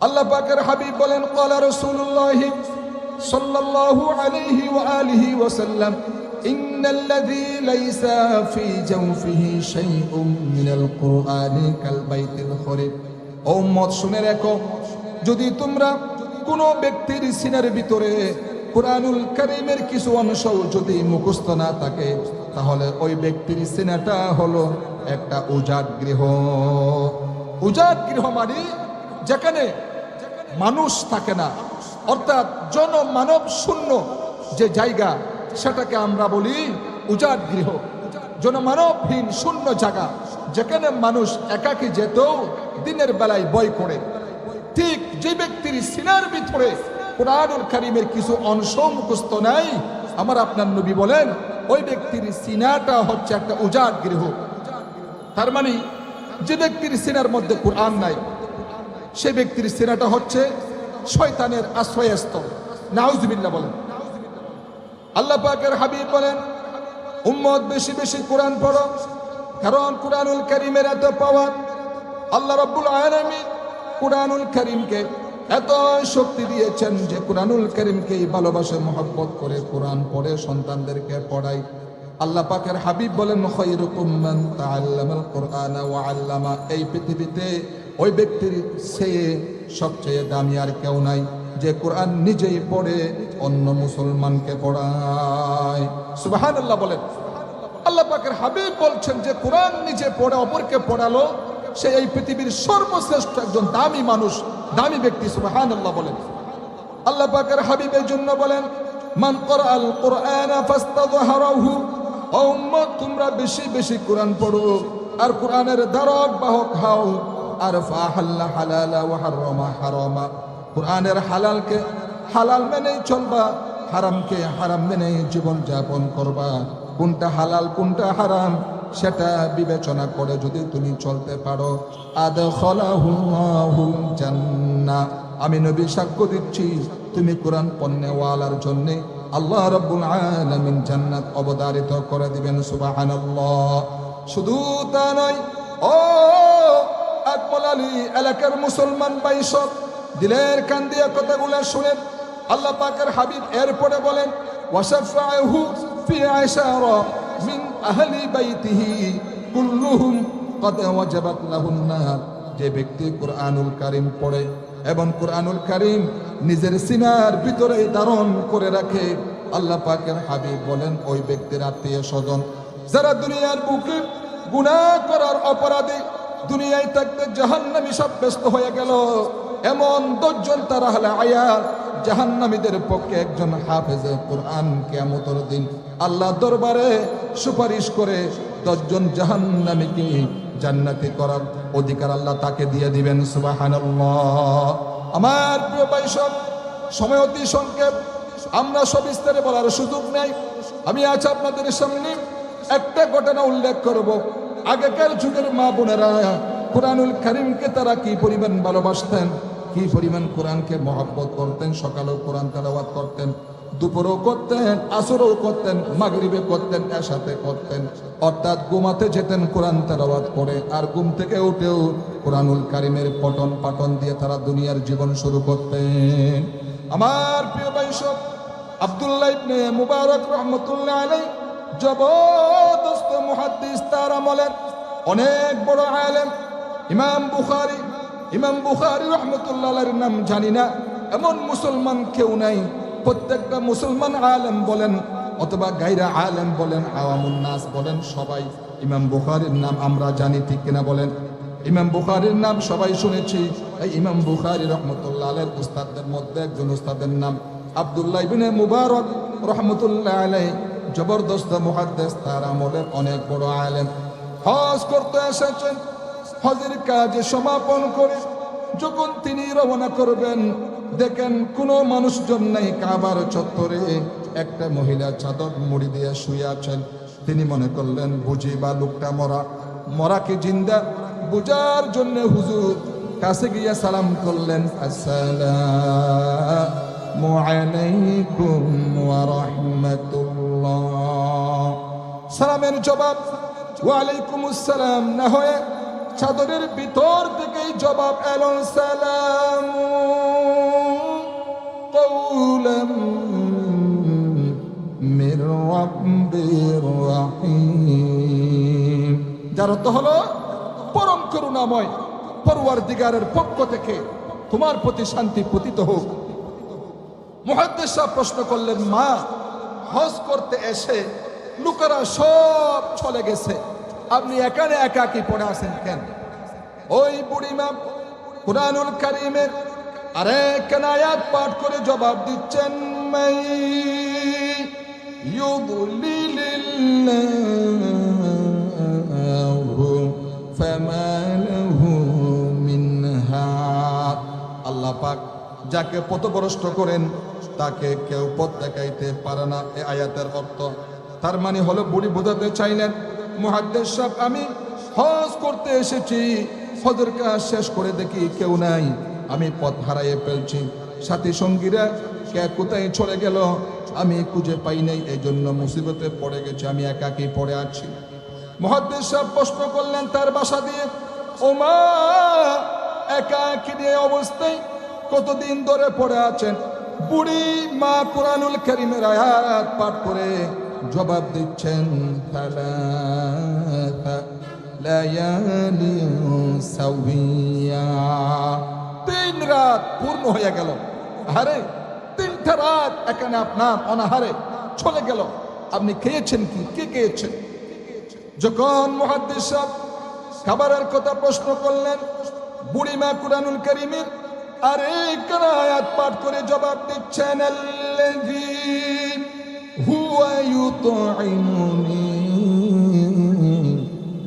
আল্লাহ পাকের হাবিব বলেন, ক্বালা রাসূলুল্লাহ সাল্লাল্লাহু আলাইহি ওয়া আলিহি ওয়াসাল্লাম, ইন্নাল্লাযী লাইসা ফী জাওফিহি শাইউম মিনাল কুরআনি কাল বাইতিল খরিব। ও উম্মত, শুনে রাখো, যদি তোমরা কোনো ব্যক্তির সিনার ভিতরে কুরআনুল কারীমের কিছু অংশ যদি মুখস্থ না থাকে, তাহলে ওই ব্যক্তির সিনাটা হলো একটা উজাড় গৃহ। উজাড় গৃহ মানে যেখানে মানুষ থাকে না, অর্থাৎ জনমানব শূন্য যে জায়গা, সেটাকে আমরা বলি উজাড় গৃহ। জনমানবহীন শূন্য জায়গা, যেখানে মানুষ একাকী যেতেও দিনের বেলায় ভয় করে। ঠিক যে ব্যক্তির সিনার ভিতরে কুরআনুল কারীমের কিছু অংশ মুখস্থ নাই, আমার আপনার নবী বলেন ওই ব্যক্তির সিনাটা হচ্ছে একটা উজাড় গৃহ। তার মানে যে ব্যক্তির সিনার মধ্যে কুরআন নাই, সে ব্যক্তির সিনাটা হচ্ছে শয়তানের আশ্রয়স্থল। নাউজুবিল্লাহ বলেন। আল্লাহ পাকের হাবিব বলেন, উম্মত বেশি বেশি কোরআন পড়ো, কারণ কুরআনুল কারীমের এত পাওয়ার। আল্লাহ রাব্বুল আলামিন কুরআনুল কারীমকে এত শক্তি দিয়েছেন যে কুরআনুল কারীমকে ভালোবাসে, মহব্বত করে কোরআন পড়ে সন্তানদেরকে পড়ায়। আল্লাহ পাকের হাবিব বলেন, খায়রুকুম মান তাআল্লামাল কুরআনা ওয়া আল্লামা। এই পৃথিবীতে ওই ব্যক্তির চেয়ে সবচেয়ে দামি আর কেউ নাই, যে কোরআন নিজেই পড়ে অন্য মুসলমানকে পড়ায়। সুবহানাল্লাহ বলেন। আল্লাহ পাকের হাবিব বলছেন যে কোরআন নিজে পড়ে অপরকে পড়ালো, সে এই পৃথিবীর সর্বশ্রেষ্ঠ একজন দামি মানুষ, দামি ব্যক্তি। সুবহানাল্লাহ বলেন। আল্লাহ পাকের হাবিবের জন্য বলেন, মান ক্বরাআল কুরআনা ফাস্তাযহারাহু। ও উম্মত, তোমরা বেশি বেশি কোরআন পড়ো আর কোরআনের ধারক বাহক হও। আর ফাহাল্লা হালালা ওয়া হারামা হারামা। কোরআনের হালালকে হালাল মেনেই চলবা, হারামকে হারাম মেনেই জীবন যাপন করবা। কোনটা হালাল কোনটা হারাম সেটা বিবেচনা করে যদি তুমি চলতে পারো, আদখালাহুল্লাহুল জান্নাহ। আমি নবী সাক্ষ্য দিচ্ছি, তুমি কোরআন পণ্যওয়ালার জন্য আল্লাহ রাব্বুল আলামিন জান্নাত অবধারিত করে দিবেন। সুবহানাল্লাহ। শুধু তা নয়, ও আকমল আলী এলাকার মুসলমান ভাই সব, দিলের কান দিয়ে কথাগুলো শুনেন। আল্লাহ পাকের হাবিব এরপরে বলেন, ওয়াশাফাহু ফি আশারা মিন আহলি বাইতিহি কুল্লুহুম ক্বাদ ওয়াজাবাত লাহুন নার। যে ব্যক্তি কুরআনুল কারীম পড়ে এবং কুরআনুল কারীম নিজের সিনার ভিতরে ধারণ করে রাখে, আল্লাহ পাকের হাবিব বলেন ওই ব্যক্তির আত্মীয় স্বজন যারা দুনিয়ার বুকে গুনাহ করার অপরাধী, দুনিয়ায় থাকতে জাহান্নামী সাব্যস্ত হয়ে গেল, এমন 10 জন তারা হলে আয়াত জাহান্নামীদের পক্ষে একজন হাফেজে কুরআন কিয়ামতের দিন আল্লাহ দরবারে সুপারিশ করে 10 জন জাহান্নামীকে জান্নাতি করার অধিকার আল্লাহ তাকে দিয়ে দিবেন। সুবহানাল্লাহ। আমার প্রিয় ভাই সব, সময় অতি সংক্ষেপ, আমরা সবিস্তারে বলার সুযোগ নেই। আমি আজ আপনাদের সামনে একটা ঘটনা উল্লেখ করব। আগেকার যুগের মা বোনেরা কুরআনুল কারীমকে তারা কি পরিমাণ ভালোবাসতেন, কি পরিমাণ কোরআনকে মহব্বত করতেন। সকালেও কোরআন তেলাওয়াত করতেন, দুপুরেও করতেন, আসরেও করতেন, মাগরিবে করতেন, এশাতে করতেন। অর্থাৎ ঘুমাতে যেতেন কোরআন তেলাওয়াত করে, আর ঘুম থেকে উঠেও কুরআনুল কারীমের পঠন পাঠন দিয়ে তারা দুনিয়ার জীবন শুরু করতেন। আমার প্রিয় ভাই সব, আব্দুল্লাহ ইবনে মুবারক রাহমাতুল্লাহ আলাইহি জবরদস্ত মুহাদ্দিস, তার আমলের অনেক বড় আলেম। ইমাম বুখারী রাহমাতুল্লাহ আলাইহির নাম জানি না এমন মুসলমান কেউ নাই। প্রত্যেকটা মুসলমান আলেম বলেন অথবা গায়রা আলেম বলেন, আওয়ামুন নাস বলেন, সবাই ইমাম বুখারীর নাম আমরা জানি, ঠিক কিনা বলেন? ইমাম বুখারীর নাম সবাই শুনেছি। এই ইমাম বুখারী রাহমাতুল্লাহ আলাইহির উস্তাদদের মধ্যে একজন উস্তাদের নাম আব্দুল্লাহ ইবনে মুবারক রাহমাতুল্লাহ আলাইহি, জবরদস্ত মুহাদ্দিস, তার আমলের অনেক বড় আলেম। হজ করতে এসেছেন, হজের কাজে সমাপন করে যখন তিনি রওনা করবেন, দেখেন কোনো মানুষজন নাই কাবার চত্বরে। একটা মহিলা চাদর মুড়ি দিয়ে শুয়ে আছেন। তিনি মনে করলেন বুঝি বা লোকটা মরা কি জিন্দা, বুঝার জন্য হুজুর কাছে গিয়ে সালাম করলেন, আসসালামু আলাইকুম ওয়া রাহমাতুল্লাহ। সালামের জবাব ওয়ালাইকুম আসসালাম না হয়ে চাদরের ভিতর থেকেই জবাব এলো, সালামু অর্থ হলো পরম করুণাময় পরওয়ারদিগারের পক্ষ থেকে তোমার প্রতি শান্তি পতিত হোক। মুহাদ্দিস সাহেব প্রশ্ন করলেন, মা, হজ করতে এসে লোকেরা সব চলে গেছে, আপনি এখানে একাকি পড়ে আছেন কেন? ওই বুড়িমা কুরআনুল কারীমের আরেক আয়াত পাঠ করে জবাব দিচ্ছেন, মাই ইউদ্লিলিল্লাহু ফামা লাহু মিন হাদ। আল্লাহ পাক যাকে পথভ্রষ্ট করেন তাকে কেউ পথ দেখাইতে পারে না। এই আয়াতের অর্থ, তার মানে হলো বুড়ি বোঝাতে চাইলেন, মুহাদ্দিস সাহেব, আমি হজ করতে এসেছি, হজের কাজ শেষ করে দেখি কেউ নাই, আমি পথ হারাইয়ে ফেলছি, সাথী সঙ্গীরা কে কোথায় চলে গেল আমি খুঁজে পাই নাই, এই জন্য মুসিবতে পড়ে গেছে, আমি একাকি পড়ে আছি। মুহাদ্দিস সাহেব প্রশ্ন করলেন তার বাসা দিয়ে, ও মা, একাকি নিয়ে অবস্থায় কতদিন ধরে পড়ে আছেন? বুড়ি মা কুরআনুল কারীমের আয়াত পাঠ করে জবাব দিচ্ছেন, সালাসা লায়ালি সাওয়িয়া, 3 রাত পূর্ণ হয়ে গেল। আরে 3টা রাত এখানে আপনার অনাহারে চলে গেল, আপনি খেয়েছেন কি? কে খেয়েছেন? যখন মুহাদ্দিস সাহেব খাবারের কথা প্রশ্ন করলেন, বুড়িমা কুরআনুল কারীমের আরেক আয়াত পাঠ করে জবাব দিচ্ছেন, আল্লাযী হুয়া ইউতঈমুনি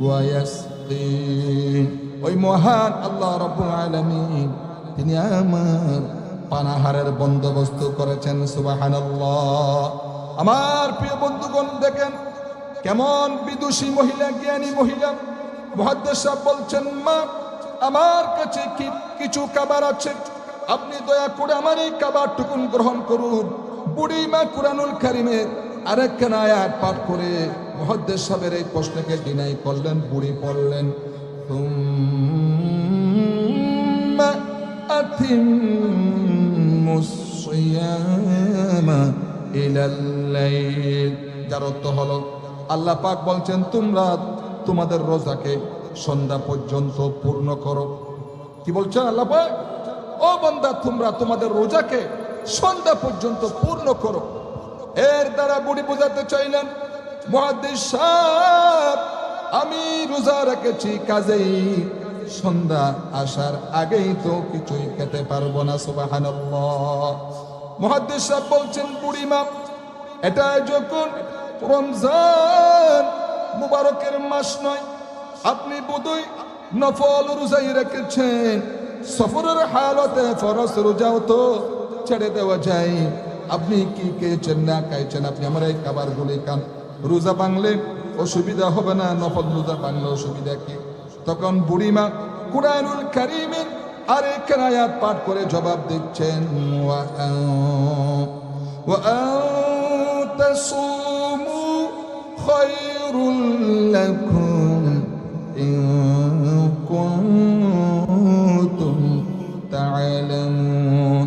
ওয়া ইয়াসকিন। ওই মহান আল্লাহ রাব্বুল আলামিন, তিনি আমার পানাহারের বন্দোবস্ত করেছেন। সুবহানাল্লাহ। আমার প্রিয় বন্ধুগণ, দেখেন কেমন বিদুষী মহিলা, জ্ঞানী মহিলা। মুহাদ্দিস সাহেব বলছেন, মা, আমার কাছে কিছু খাবার আছে, আপনি দয়া করে আমার এই খাবার টুকুন গ্রহণ করুন। বুড়ি মা কুরআনুল কারীমের আরেকখান আয়াত পাঠ করে মুহাদ্দিস সাহেবের এই প্রশ্নকে ডিনাই করলেন। বুড়ি পড়লেন, সুম্মা আতিম্মুস সিয়ামা ইলাল লাইল, যার অর্থ হলো আল্লাহ পাক বলছেন, তোমরা তোমাদের রোজাকে সন্ধ্যা পর্যন্ত পূর্ণ করো। কি বলছেন আল্লাহ পাক? ও বান্দা, তোমরা তোমাদের রোজাকে সন্ধ্যা পর্যন্ত পূর্ণ করো। এর দ্বারা বুড়ি বোঝাতে চাইলেন, মুহাদ্দিস সাহেব, আমি রোজা রেখেছি, কাজেই সন্ধ্যা আসার আগেই তো কিছুই খেতে পারবো না। সুবহানাল্লাহ। মুহাদ্দিস সাহেব বলছেন, বুড়িমা, এটা যখন রমজান মুবারকের মাস নয়, আপনি বোধহয় নফল রোজাই রেখেছেন, সফরের হালতে ফরজ রোজাও তো ছেড়ে দেওয়া যায়। আপনি কি খেয়েছেন না খাইছেন, আপনি আমার এই খাবারগুলি খান। রোজা ভাঙলে অসুবিধা হবে না, নফল রোজা ভাঙলে অসুবিধা কি? তখন বুড়িমা কুরআনুল কারীমের আরেক আয়াত পাঠ করে জবাব দিচ্ছেন, ওয়া আনতাসুমু খায়রুল লাকুম ইন কুনতুম তা'লামুন।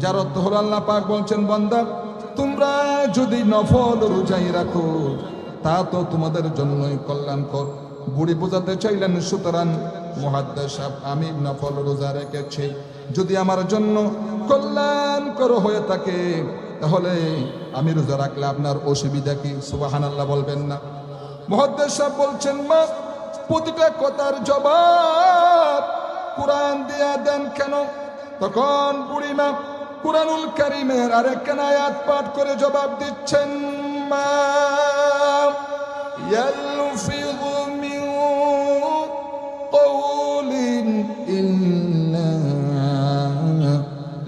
যার অর্থ হলো আল্লাহ পাক বলছেন, বান্দা, তোমরা যদি নফল রোজাই রাখো তা তো তোমাদের জন্যই কল্যাণকর। বুড়ি বোঝাতে চাইলেন, সুতরাং মুহাদ্দিস সাহেব, আমি নফল রোজা রেখেছি, যদি আমার জন্য কল্যাণকর হয়ে থাকে তাহলে আমি রোজা রাখলে আপনার অসুবিধা কি? সুবহানাল্লাহ বলবেন না? মুহাদ্দিস সাহেব বলছেন, মা, প্রতিটা কথার জবাব কুরআন দিয়া দেন কেন? তখন বুড়িমা কুরআনুল কারীমের আরেকখান আয়াত পাঠ করে জবাব দিচ্ছেন, মা ইয়ালফিযু মিন কওলিন ইল্লা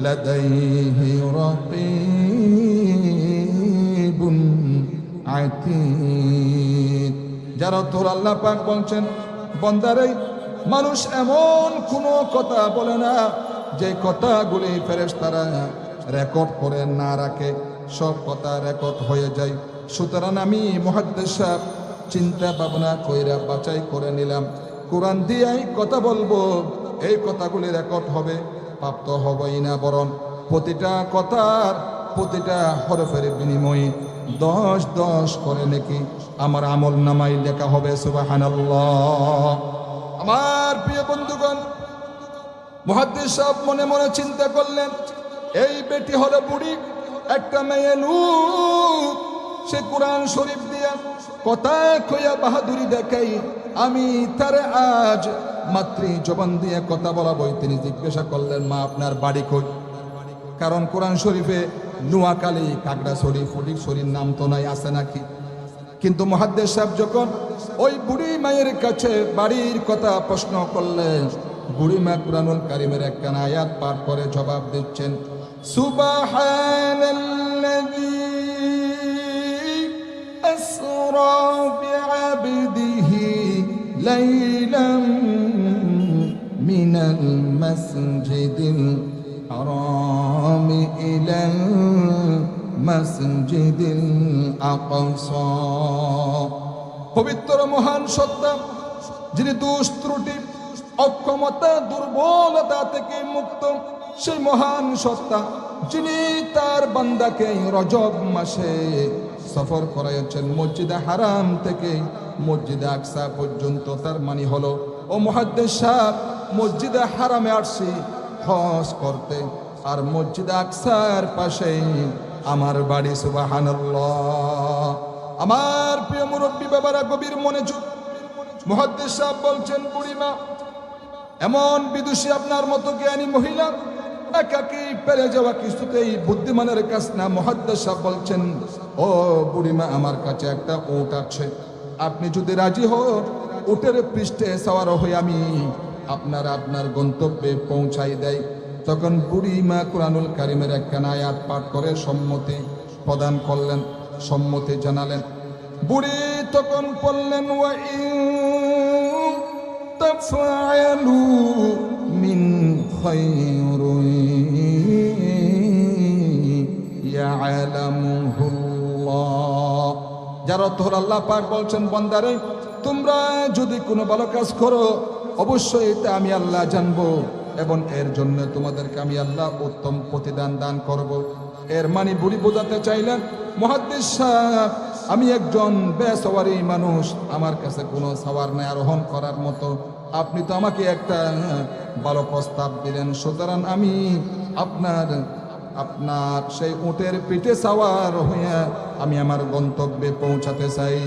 লাদাইহি রাকীবুন আতীদ। যারা তোর আল্লাহ পাক বলছেন, বান্দারে, মানুষ এমন কোনো কথা বলে না যে কথাগুলি ফেরেশতারা রেকর্ড করে না রাখে, সব কথা রেকর্ড হয়ে যায়। সুতরাং আমি মুহাদ্দিস সাহেব চিন্তা ভাবনা কইরা বাছাই করে নিলাম, কোরআন দিয়াই কথা বলবো, এই কথাগুলি রেকর্ড হবে, প্রাপ্ত হবই না, বরং প্রতিটা কথার প্রতিটা হরফের বিনিময়ে 10 করে নাকি আমার আমল নামায় লেখা হবে। সুবহানাল্লাহ। আমার প্রিয় বন্ধুগণ, মুহাদ্দিস সাহেব মনে মনে চিন্তা করলেন, এই বেটি হলো বুড়ি, একটা মেয়ে লোক, সে কোরআন শরীফ দিয়া কথায় কইয়া বাহাদুরি দেখাই, আমি তার আজ মাতৃ জবান দিয়ে কথা বলাবো। তিনি জিজ্ঞাসা করলেন, মা আপনার বাড়ি কই? কারণ কোরআন শরীফে নোয়াখালী, খাগড়াছড়ি, ফটিকছড়ির নাম তো নাই, আছে নাকি? কিন্তু মুহাদ্দিস সাহেব যখন ওই বুড়ি মায়ের কাছে বাড়ির কথা প্রশ্ন করলেন, বুড়ি মা কুরআনুল কারীমের একখানা আয়াত পাঠ করে জবাব দিচ্ছেন, সুবহানাল্লাযী আসরা বিআবদিহি লাইলাম মিনাল মাসজিদিল হারাম ইলাল মাসজিদিল আকসা। পবিত্র মহান সত্তা, যিনি দোষ ত্রুটি, অক্ষমতা, দুর্বলতা থেকে মুক্ত, সেই মহান সত্তা যিনি তার বান্দাকে রজব মাসে সফর করাইছেন মসজিদে হারাম থেকে মসজিদে আকসা পর্যন্ত। তার মানে হলো, ও মুহাদ্দিস সাহেব, মসজিদে হারামে আসছি হজ করতে, আর মসজিদে আকসার পাশেই আমার বাড়ি। সুবহানাল্লাহ। আমার প্রিয় মুরব্বী বাবারা, গভীর মনোযোগ। মুহাদ্দিস সাহেব বলছেন, বুড়িমা এমন বিদুষী আপনার মতো জ্ঞানী মহিলা একাকি পেরে যাওয়া কিছুতেই বুদ্ধিমানের কাজ না। মুহাদ্দিস সাহেব বলছেন, ও বুড়িমা, আমার কাছে একটা উট আছে, আপনি যদি রাজি হন উটের পৃষ্ঠে সওয়ার হয়ে আমি আপনার গন্তব্যে পৌঁছাই দেয়। তখন বুড়িমা কুরআনুল কারীমের একখানা আয়াত পাঠ করে সম্মতি প্রদান করলেন, সম্মতি জানালেন। বুড়ি তখন বললেন, ওয়া ইন তাফআলু মিন খায়রিন ইয়ালামুহুল্লাহ। যার অর্থ হলো, আল্লাহ পাক বলছেন, বান্দারে তোমরা যদি কোনো ভালো কাজ করো অবশ্যই এটা আমি আল্লাহ জানবো, এবং এর জন্য তোমাদেরকে আমি আল্লাহ উত্তম প্রতিদান দান করব। এর মানে বুড়ি বোঝাতে চাইলেন, মুহাদ্দিস সাহেব, আমি একজন বেসওয়ারি মানুষ, আমার কাছে কোনো সওয়ার নেই আরোহণ করার মতো। আপনি তো আমাকে একটা ভালো প্রস্তাব দিলেন, সুতরাং আমি আপনার সেই উটের পিঠে সওয়ার হয়ে আমি আমার গন্তব্যে পৌঁছাতে চাই।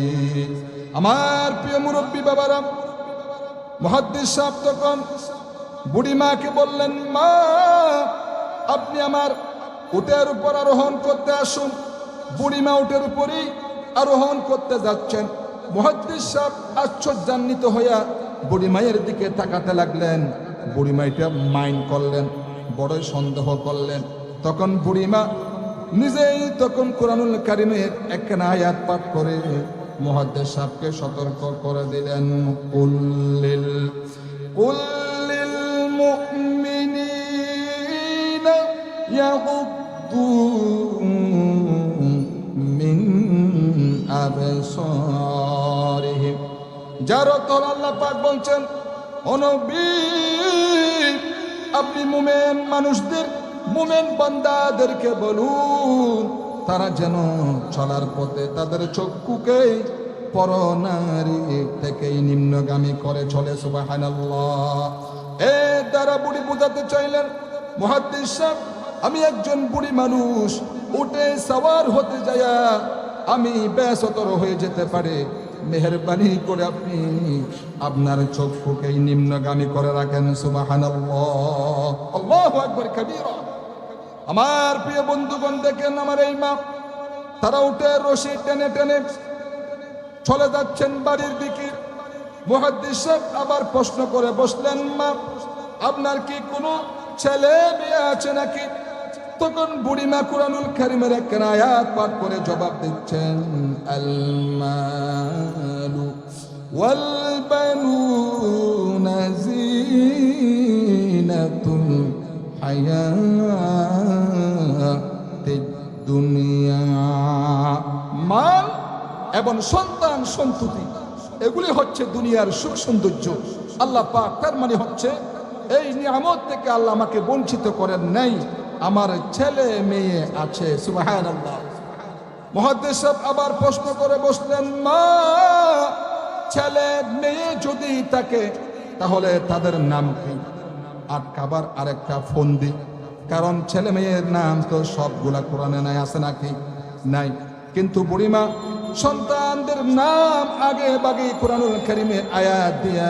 আমার প্রিয় মুরব্বী বাবারা, মুহাদ্দিস সাহেব তখন বুড়ি মাকে বললেন, মা আপনি আমার উটের উপর আরোহণ করতে আসুন। বুড়ি মা উটের উপরই আরোহণ করতে যাচ্ছেন। মুহাদ্দিস সাহেব আশ্চর্যান্বিত হইয়া বুড়ি মায়ের দিকে তাকাতে লাগলেন। বুড়ি মাইটা মাইন্ড করলেন, বড়ই সন্দেহ করলেন। তখন বুড়ি মা নিজেই তখন কুরআনুল কারীমের একখানা আয়াত পাঠ করে মুহাদ্দিস সাহেবকে সতর্ক করে দিলেন, কুল্লিল মুমিনিনা ইয়াগুদ্দু মিন আবসারিহিম। যার অর্থ আল্লাহ পাক বলছেন, ও নবী, আপনি মুমিন মানুষদের, মুমিন বান্দাদেরকে বলুন তারা যেন চলার পথে তাদের চক্ষুকে পরনারী থেকেই নিম্নগামী করে চলে। সুবহানাল্লাহ। এর দ্বারা বুড়ি বুঝাতে চাইলেন, মুহাদ্দিস সাহেব, আমি একজন বুড়ি মানুষ, উটে সওয়ার হতে যায় আমি বেসতর হয়ে যেতে পারে, মেহেরবানি করে আপনি আপনার চক্ষুকেই নিম্নগামী করে রাখেন। সুবহানাল্লাহ, আল্লাহু আকবার কাবীরা। আমার প্রিয় বন্ধুগণ, দেখেন আমার এই মা, তারা উঠে রশি টেনে টেনে চলে যাচ্ছেন বাড়ির দিকে। মুহাদ্দিস সাহেব আবার প্রশ্ন করে বসলেন, মা আপনার কি কোনো ছেলে মেয়ে আছে নাকি? তখন বুড়িমা কুরআনুল কারীমের একখানা আয়াত পাঠ করে জবাব দিচ্ছেন, আল মালু ওয়াল বানুনা যিনাতুল হায়াতিদ দুনিয়া। মাল এবং সন্তান সন্ততি এগুলি হচ্ছে দুনিয়ার সুখ সৌন্দর্য। আল্লাহ পাক তার মানে হচ্ছে এই নিয়ামত থেকে আল্লাহ আমাকে বঞ্চিত করেন নাই, আমার ছেলে মেয়ে আছে। সুবহানাল্লাহ। মুহাদ্দিস সাহেব আবার প্রশ্ন করে বসলেন, মা, ছেলে মেয়ে যদি থাকে তাহলে তাদের নাম কি? আটকাবার আরেকটা ফন্দি, কারণ ছেলে মেয়ের নাম তো সবগুলা কোরআনে নাই, আছে নাকি? নাই। কিন্তু বুড়িমা সন্তানদের নাম আগে বাগে কোরআনুল কারীমের আয়াত দিয়া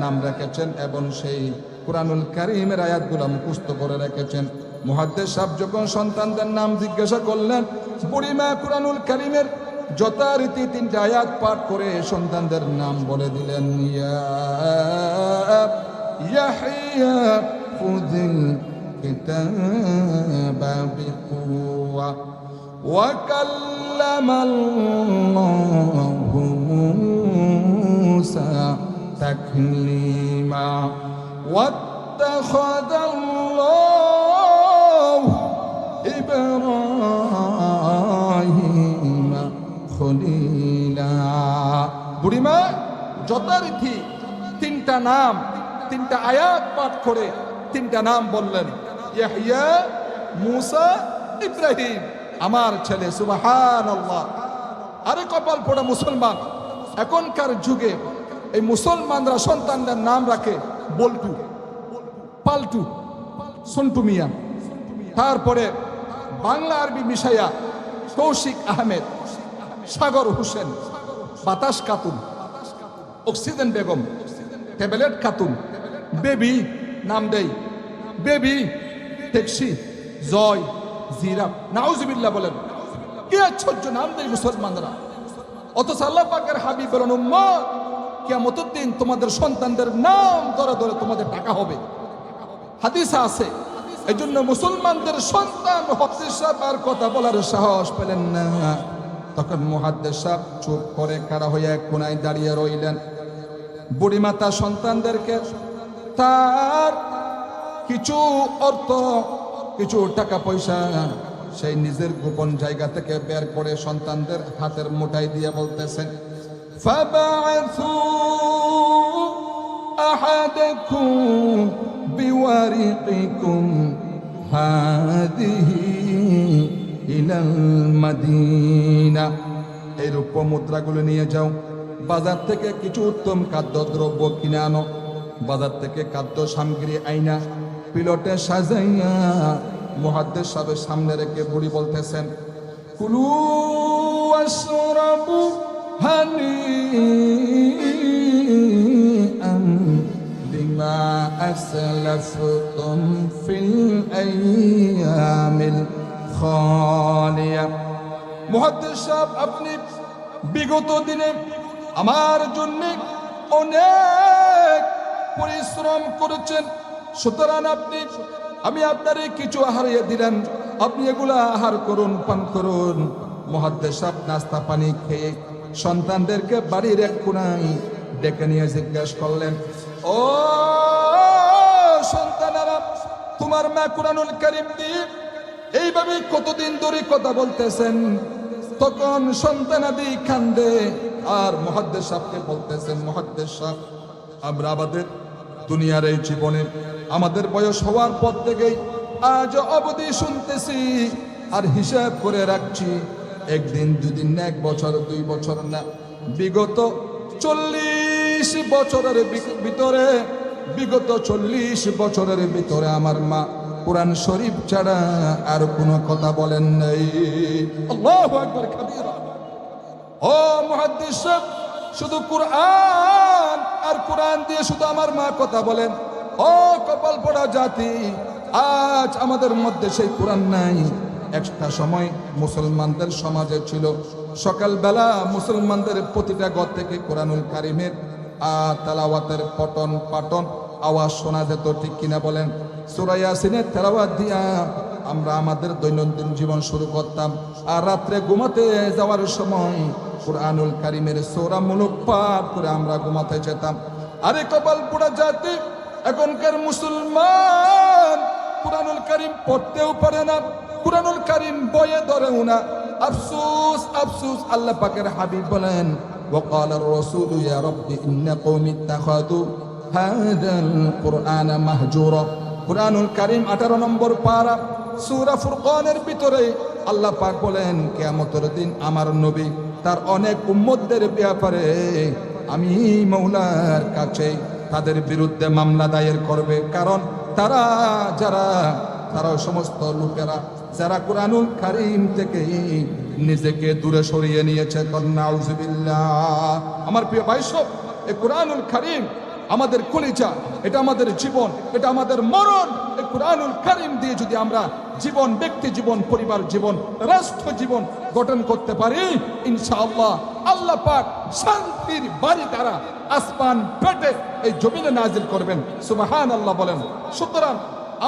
নাম রেখেছেন এবং সেই কোরআনুল কারীমের আয়াতগুলো মুখস্থ করে রেখেছেন। মুহাদ্দিস সাহেব যখন সন্তানদের নাম জিজ্ঞাসা করলেন, বুড়িমা কোরআনুল কারীমের যথারীতি 3টা আয়াত পাঠ করে সন্তানদের নাম বলে দিলেন। ইয়াহইয়া খুযিল কিতাবা বিকুওয়া ওয়া কাল্লামাল্লাহু মূসা তাকলিমা ওয়াত্তাখাযাল্লাহু ইব্রাহিমা খলিলা। বুড়িমা যথারীতি 3টা নাম, 3টা আয়াত পাঠ করে 3টা নাম বললেন, ইয়াহইয়া, মূসা, ইব্রাহিম, আমার ছেলে। সুবহানাল্লাহ। আরে কপাল পোড়া মুসলমান, এখনকার যুগে এই মুসলমানরা সন্তানদের নাম রাখে বল্টু, পাল্টু, সন্টু মিয়া, তারপরে বাংলা আরবি মিশাইয়া কৌশিক আহমেদ, সাগর হোসেন, বাতাস Khatun, oxygen Begum, tablet Khatun, baby নাম দেই, বেবি, ট্যাক্সি, জয়, জিরাফ। নাউজুবিল্লাহ বলেন, কি আশ্চর্য নাম দেয় মুসলমানরা। অথচ আল্লাহ পাকের হাবিব বলেন, উম্মত, কিয়ামতের দিন তোমাদের সন্তানদের নাম ধরে ধরে তোমাদের টাকা হবে। হাদিসে আছে। এই জন্য মুসলমানদের সন্তান মুহাদ্দিস সাহেব আর কথা বলার সাহস পেলেন না। তখন মুহাদ্দিস সাহেব চুপ করে খাড়া হয়ে এক কোনায় দাঁড়িয়ে রইলেন। বুড়িমাতা সন্তানদেরকে তার কিছু অর্থ, কিছু টাকা পয়সা সেই নিজের গোপন জায়গা থেকে বের করে সন্তানদের হাতের মুঠায় দিয়ে বলতেছেন, ফাবা'থু আহাদাকুম বিওয়ারিকিকুম হাদিহি ইলাল মাদিনা। এই রূপ্য মুদ্রাগুলো নিয়ে যাও, বাজার থেকে কিছু উত্তম খাদ্যদ্রব্য কিনে আনো, বাজার থেকে খাদ্য সামগ্রী আইনা পিলটে সাজাইয়া মুহাদ্দিস সাহেবের সামনে রেখে বুড়ি বলতেছেন, কুলু ওয়াশরাবু হানিআন বিমা আসলাফতুম ফিল আইয়ামিল খালিয়া। মুহাদ্দিস সাহেব, আপনি বিগত দিনে আমার জন্য অনেক পরিশ্রম করেছেন, সুতরাং আমি আপনারে কিছু আহারিয়ে দিলাম, আপনি এগুলা আহার করুন, পান করুন। মুহাদ্দিস সাহেব নাস্তা পানি খেয়ে সন্তানদেরকে বাড়ির এক কোণায় ডেকে নিয়ে জিজ্ঞাসা করলেন, ও সন্তানেরা, তোমার মা কুরআনুল কারীম দিয়ে এইভাবে কতদিন ধরে কথা বলতেছেন? তখন সন্তানাদি কান্দে আর মুহাদ্দিস সাহেবকে বলতেছেন, মুহাদ্দিস সাহেব, আমরা আমাদের দুনিয়ার এই জীবনে আমাদের বয়স হওয়ার পর থেকেই আজ অবধি শুনতেছি আর হিসাব করে রাখছি, একদিন, দুদিন না, 1 বছর, 2 বছর না, বিগত 40 বছরের ভিতরে, বিগত 40 বছরের ভিতরে আমার মা কুরআন শরীফ ছাড়া আর কোনো কথা বলেন নাই। আল্লাহু আকবার কাবীরা। ও মুহাদ্দিস সাহেব, শুধু কুরআন আর কুরআন দিয়ে শুধু আমার মা কথা বলেন। ও কপাল পোড়া জাতি, আজ আমাদের মধ্যে সেই কুরআন নাই। একটা সময় মুসলমানদের সমাজে ছিল, সকালবেলা মুসলমানদের প্রতিটা ঘর থেকে কোরআনুল কারীমের তেলাওয়াতের পঠন পাঠন আওয়াজ শোনা যেত, ঠিক কিনা বলেন? সূরা ইয়াসিনের তেলাওয়াত দিয়া আমরা আমাদের দৈনন্দিন জীবন শুরু করতাম, আর রাত্রে ঘুমাতে যাওয়ার সময় কোরআনুল কারীমের সূরা মুলক পাঠ করে আমরা ঘুমাতে যেতাম। আরে কপাল পোড়া জাতি, এখনকার মুসলমান কোরআনুল কারীম পড়তেও পারে না, কোরআনুল কারীম বইয়ে ধরেও না। আফসোস, আফসোস। আল্লাহ পাকের হাবিব বলেন, ওয়াকাল আর-রাসূলু ইয়া রাব্বি ইন্না কওমি ইত্তাখাযু হাযাল কুরআনা মাহজুরা। কুরআনুল কারীম 18 নম্বর পারা সূরা ফুরকানের ভিতরে আল্লাহ পাক বলেন কিয়ামতের দিন আমার নবী তার অনেক উম্মতদের ব্যাপারে আমি মওলার কাছে তাদের বিরুদ্ধে মামলা দায়ের করবে। কারণ তারা তারা সমস্ত লোকেরা যারা কুরআনুল কারীম থেকে নিজেকে দূরে সরিয়ে নিয়েছে। নাউযুবিল্লাহ। আমার প্রিয় ভাই সব, এই কুরআনুল কারীম আমাদের কলিজা, এটা আমাদের জীবন, এটা আমাদের মরণ। এই কুরআনুল কারীম দিয়ে যদি আমরা জীবন, ব্যক্তি জীবন, পরিবার জীবন, রাষ্ট্র জীবন গঠন করতে পারি, ইনশাআল্লাহ আল্লাহ পাক শান্তির বাড়ি দ্বারা আসমান পেটে এই জমিনে নাজিল করবেন। সুবহানাল্লাহ বলেন। সুতরাং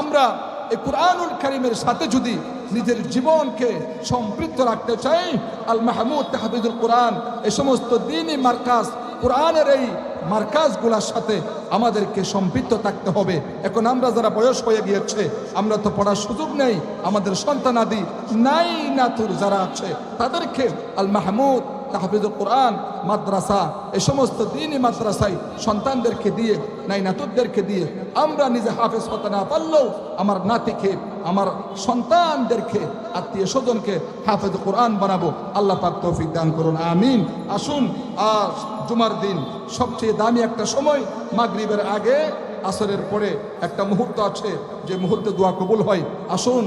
আমরা এই কুরআনুল কারীমের সাথে যদি নিজের জীবনকে সম্পৃক্ত রাখতে চাই, আল মাহমুদ তাহফিজুল কোরআন এই সমস্ত দ্বীনি মার্কাজ, কোরআনের এই মার্কাজগুলোর সাথে আমাদেরকে সম্পৃক্ত থাকতে হবে। এখন আমরা যারা বয়স হয়ে গিয়েছে, আমরা তো পড়ার সুযোগ নেই, আমাদের সন্তানাদি নাই নাতুর যারা আছে তাদেরকে আল মাহমুদ তাহফিজুল কোরআন মাদ্রাসা এই সমস্ত দ্বীনি মাদ্রাসায় সন্তানদেরকে দিয়ে, নাই নাতুরদেরকে দিয়ে আমরা নিজে হাফেজ হতে না পারলেও আমার নাতিকে, আমার সন্তানদেরকে, আত্মীয় স্বজনকে হাফেজ কোরআন বানাবো। আল্লাহ পাক তৌফিক দান করুন, আমিন। আসুন, আজ জুমার দিন সবচেয়ে দামি একটা সময়, মাগরিবের আগে আসরের পরে একটা মুহূর্ত আছে যে মুহূর্তে দোয়া কবুল হয়। আসুন,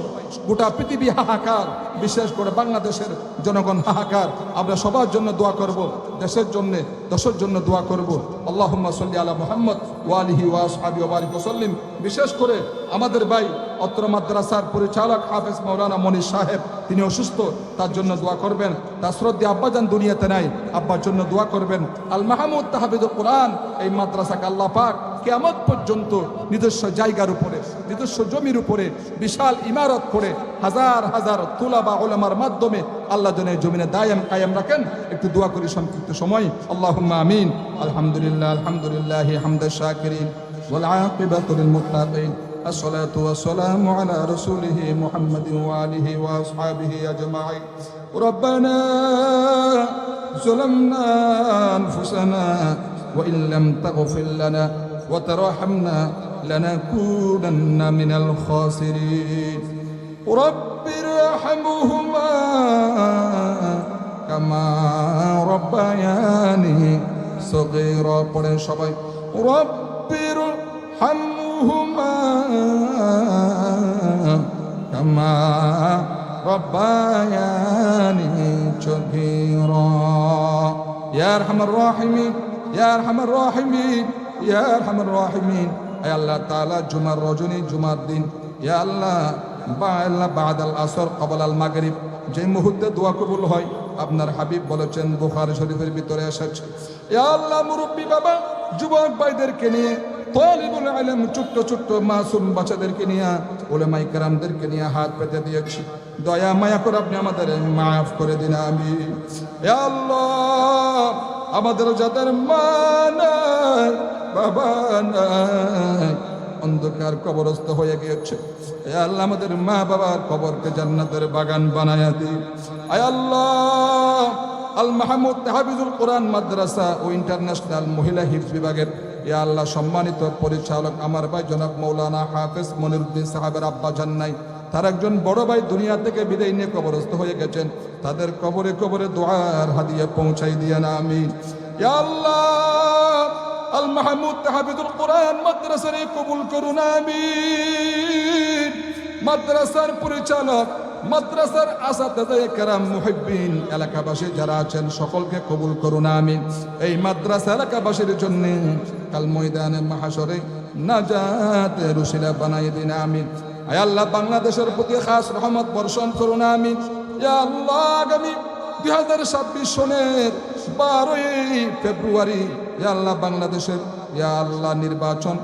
গোটা পৃথিবী হাহাকার, বিশেষ করে বাংলাদেশের জনগণ হাহাকার, আমরা সবার জন্য দোয়া করব, দেশের জন্য, দশের জন্য দোয়া করব। আল্লাহুম্মা সাল্লি আলা মুহাম্মদ ওয়া আলিহি ওয়া আসহাবিহি ওয়া বারিক ওয়া সাল্লিম। বিশেষ করে আমাদের ভাই অত্র মাদ্রাসার পরিচালক হাফেজ মাওলানা মনির সাহেব, তিনি অসুস্থ, তার জন্য দোয়া করবেন। তার শ্রদ্ধা আব্বাজান দুনিয়াতে নাই, আব্বার জন্য দোয়া করবেন। আল মাহমুদ তাহফিজুল কোরআন এই মাদ্রাসাকে আল্লাহ পাক কিয়ামত পর্যন্ত নিজস্ব জায়গার উপরে, নিজস্ব জমির উপরে বিশাল ইমারত করে হাজার হাজার তুলাবা উলামার মাধ্যমে আল্লাহ যেন এই জমিনে দায়াম কায়েম রাখেন। একটু দোয়া করি সংক্ষিপ্ত সময়। আল্লাহুম্মা আমিন। আলহামদুলিল্লাহ, আলহামদুলিল্লাহি হামদাশ শাকিরিন ওয়াল আকিবাতু লিল মুত্তাকিন। الصلاة والسلام على رسوله محمد وآله وأصحابه أجمعين. ربنا ظلمنا أنفسنا وإن لم تغفر لنا وترحمنا لنكونن من الخاسرين. رب ارحمهما كما ربياني صغيرا. পড়েন সবাই, رب ارحمهما كما ربياني صغيرا. يا أرحم الراحمين يا أرحم الراحمين يا أرحم الراحمين. اے اللہ تعالی জুমার রজনী, জুমার দিন, ইয়া আল্লাহ বাদাল আসর ক্বাবল আল মাগরিব যে মুহূর্তে দোয়া কবুল হয়, আপনার হাবিব বলেছেন, বুখারী শরীফের ভিতরে এসেছে, ইয়া আল্লাহ মুরব্বী বাবা, যুবক ভাইদেরকে নিয়ে, তালিবুল ইলম, ছোট্ট ছোট্ট মাসুম বাচ্চাদেরকে নিয়ে, উলামায়ে কেরামদেরকে নিয়ে হাত পেতে দিয়েছি। দয়া মায়া করে আপনি আমাদের মাফ করে দিন, আমিন। ইয়া আল্লাহ, আমাদের যাদের মা নাই, বাবা নাই, অন্ধকার কবরস্থ হয়ে গিয়েছে, হে আল্লাহ আমাদের মা বাবার কবরকে জান্নাতের বাগান বানায়া দিন। আয় আল্লাহ, আল মাহমুদ তাহফিজুল কোরআন মাদ্রাসা ও ইন্টারন্যাশনাল মহিলা হিফজ বিভাগের ইয়া আল্লাহ সম্মানিত পরিচালক আমার ভাই জনাব মৌলানা হাফেজ মনিরুদ্দিন সাহেবের আব্বা জান্নাই, তার একজন বড় ভাই দুনিয়া থেকে বিদায় নিয়ে কবরস্থ হয়ে গেছেন, তাদের কবরে কবরে দোয়ার হাদিয়া পৌঁছাই দিয়ে না, আমিন। ইয়া আল্লাহ, আল মাহমুদ তাহফিজুল কোরআন মাদ্রাসারে কবুল করুন, আমিন। মাদ্রাসার পরিচালক, মাদ্রাসার আসাতিজা কেরাম, মুহিব্বিন, এলাকাবাসী যারা আছেন সকলকে কবুল করুন, আমিন। এই মাদ্রাসা এলাকাবাসীর জন্য কাল ময়দানে মাহশরে নাজাতের উসিলা বানাই দিন, আমিন। আয় আল্লাহ, বাংলাদেশের প্রতি খাস রহমত বর্ষণ করুন, আমিন। ইয়া আল্লাহ, আগামী 2026 সনের 12ই ফেব্রুয়ারি ইয়া আল্লাহ বাংলাদেশের ইয়া আল্লাহ নির্বাচন,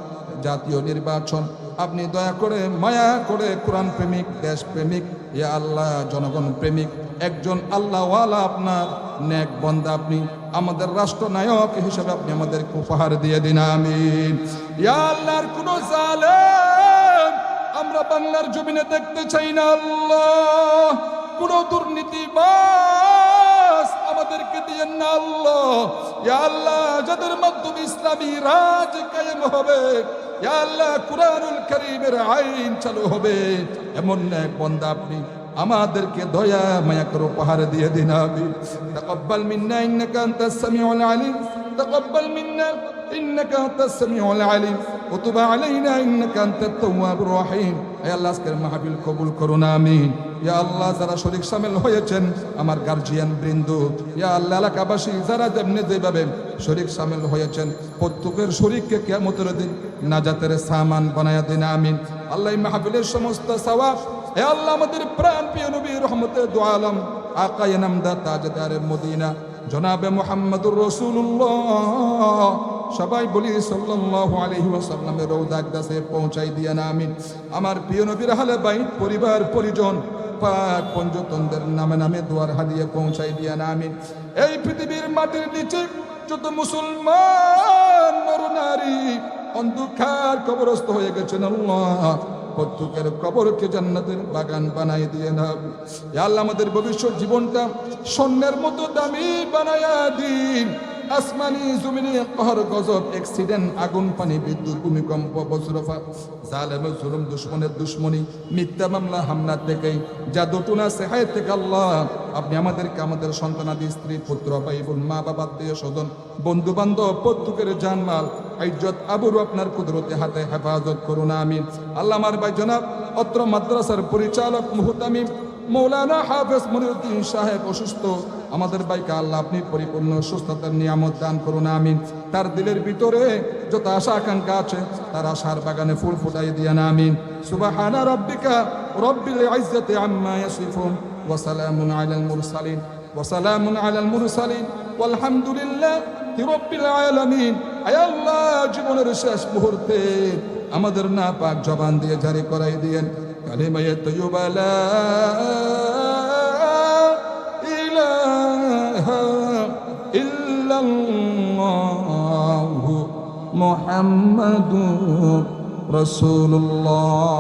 জাতীয় নির্বাচন, আপনি দয়া করে মায়া করে কোরআন প্রেমিক, দেশ প্রেমিক, ইয়া আল্লাহ জনগণ প্রেমিক একজন আল্লাহওয়ালা আপনার নেক বান্দা, আপনি আমাদের রাষ্ট্রনায়ক হিসেবে আপনি আমাদেরকে উপহার দিয়ে দিন, আমিন। ইয়া আল্লাহর কোন জালেম আমরা বাংলার জমিনে দেখতে চাই না, আল্লাহ। কোন দুর্নীতিবাজ আমাদেরকে দিয়েন না, আল্লাহ। ইয়া আল্লাহ, যাদের মাধ্যমে ইসলামী রাজ কায়েম হবে, ইয়া আল্লাহ কোরআনুল কারীমের আইন চালু হবে, এমন এক বান্দা আপনি আমাদেরকে দয়া মায়া করে উপহার দিয়ে দিন আমিন। তাকাব্বাল মিন্না ইন্নাকা আনতাস সামিউল আলিম, তাকাব্বাল মিন্না ইন্নাকা আনতাস সামিউল আলিম ওয়া তুব আলাইনা ইন্নাকা আনতাত তাওয়াবুর রহিম। হে আল্লাহ, আজকের মাহফিল কবুল করুন আমিন। ইয়া আল্লাহ, যারা শরীক শামিল হয়েছেন আমার গার্জিয়ান বৃন্দ, ইয়া আল্লাহ, এলাকাবাসী যারা যেমনি যেভাবে শরীক শামিল হয়েছেন প্রত্যেকের শরীককে কিয়ামতের দিন নাজাতের সামান বানায়া দিন আমিন। আল্লাহ, এই মাহফিলের সমস্ত সওয়াব হে আল্লাহ আমাদের প্রাণ প্রিয় নবী রহমতে দু আলম আকা নামদা তাজদারে মদিনা জনাবে মুহাম্মদুর রাসূলুল্লাহ সবাই বলি সাল্লাল্লাহু আলাইহি ওয়াসাল্লামের রওজা আকদাসে পৌঁছাই দিয়া না আমিন। আমার প্রিয় নবীর আহলে বাইত পরিবার পরিজন পাক পঞ্জতনদের নামে নামে দুয়ার হাদিয়ে পৌঁছাই দিয়া না আমিন। এই পৃথিবীর মাটির নিচে যত মুসলমান নর নারী অন্ধকার কবরস্থ হয়ে গেছেন আল্লাহ, প্রত্যেকের কবরকে জান্নাতের বাগান বানাই দিয়ে না ইয়া আল্লাহ। আমাদের ভবিষ্যৎ জীবনটা স্বর্ণের মতো দামি বানায়া দিন। আসমানি জমিনে কহর গজব অ্যাক্সিডেন্ট আগুন পানি বিদ্যুৎ ভূমিকম্প বজ্রপাত জালেমের জুলুম দুশ্মনের দুশ্মনী মিথ্যা মামলা হামলা থেকে জাদুটুনা সেহায় থেকে আল্লাহ আপনি আমাদেরকে আমাদের সন্তানাদি স্ত্রী পুত্র ভাই বোন মা বাবা আত্মীয় স্বজন বন্ধু বান্ধব প্রত্যেকের জানমাল ইজ্জত আবরু আপনার কুদরতে হাতে হেফাজত করুন আমিন। আল্লাহ, আমার ভাই জনাব অত্র মাদ্রাসার পরিচালক মুহতামিম মৌলানা হাফেজ মনিরুদ্দিন সাহেব অসুস্থ, আমাদের ভাইকে আল্লাহ আপনি পরিপূর্ণ সুস্থতার নিয়ামত দান করুন আমিন। তার দিলের ভিতরে যত আশা আকাঙ্ক্ষা আছে তার আশার বাগানে ফুল ফুটাই দিয়া না আমিন। সুবহানা রাব্বিকা রব্বিল ইজ্জাতি আম্মা ইয়াসিফুন ওয়া সালামুন আলাল মুরসালিন ওয়া সালামুন আলাল মুরসালিন ওয়ালহামদুলিল্লাহি রাব্বিল আলামিন। আয় আল্লাহ, জীবনের শেষ মুহূর্তে আমাদের নাপাক জবান দিয়ে জারি করাই দিয়েন কালিমায়ে তাইয়্যিবা লা ইলাহা ইল্লাল্লাহু মুহাম্মাদুর রাসূলুল্লাহ।